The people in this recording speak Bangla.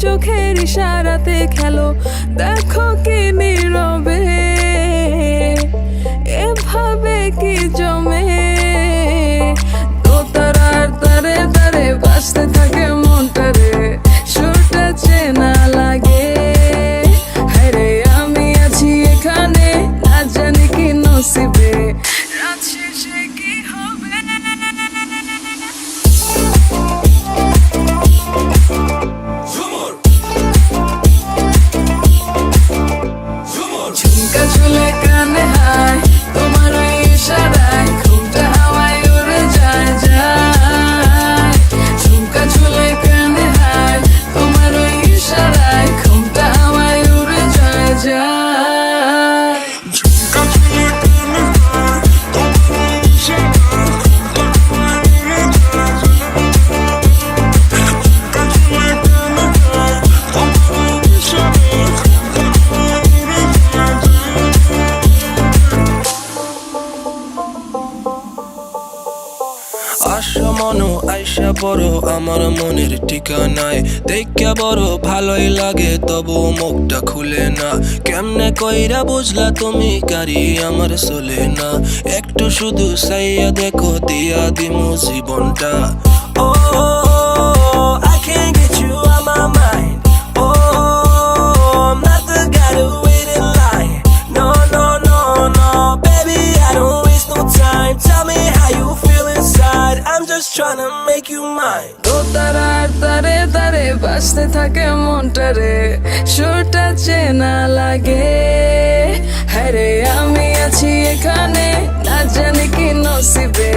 চোখের ইশারাতে খেলো, দেখো কি নীরবে এভাবে কি জমে। দোতারার তারে তারে বাজতে থাকে মনটারে, সুরটা চেনা লাগে। হায়রে আমি আছি এখানে, না জানি কি নসিবে, রাত শেষে কি হবে। ঝুমকা চুলে কানে হায়, তোমার ওই ইশারায় ঘুমটা হাওয়ায় উড়ে যায় যায়। ঝুমকা চুলে কানে হায়, তোমার ওই ইশারায় ঘুমটা হাওয়ায় উড়ে যায় যায়। ঝুমকা চুলে কানে হায়, তোমার ওই ইশারায় ঘুমটা হাওয়ায় উড়ে যায় যায়। ঝুমকা চুলে কানে হায়, তোমার ওই ইশারায় ঘুমটা হাওয়ায় উড়ে যায় যায়। আশা মনো আইসা পড়ো আমার মনের ঠিকানায়, দেখা বড় ভালোই লাগে তবু মুখটা খুলে না। কেমনে কইরা বুঝলা তুমি কারি আমার চলে না, একটু শুধু চাইয়া দেখো দিয়া দিমু জীবনটা। ও I can't get you out my mind. Oh, I'm not the guy to wait in line. No, no, no, no, baby, I don't waste no time. Tell me how you feel inside. I'm just trying to make you mine. দোতারার তারে তারে বাজতে থাকে মনটারে, সুরটা চেনা লাগে। হায়রে আমি আছি এখানে, না জানি কি নসিবে,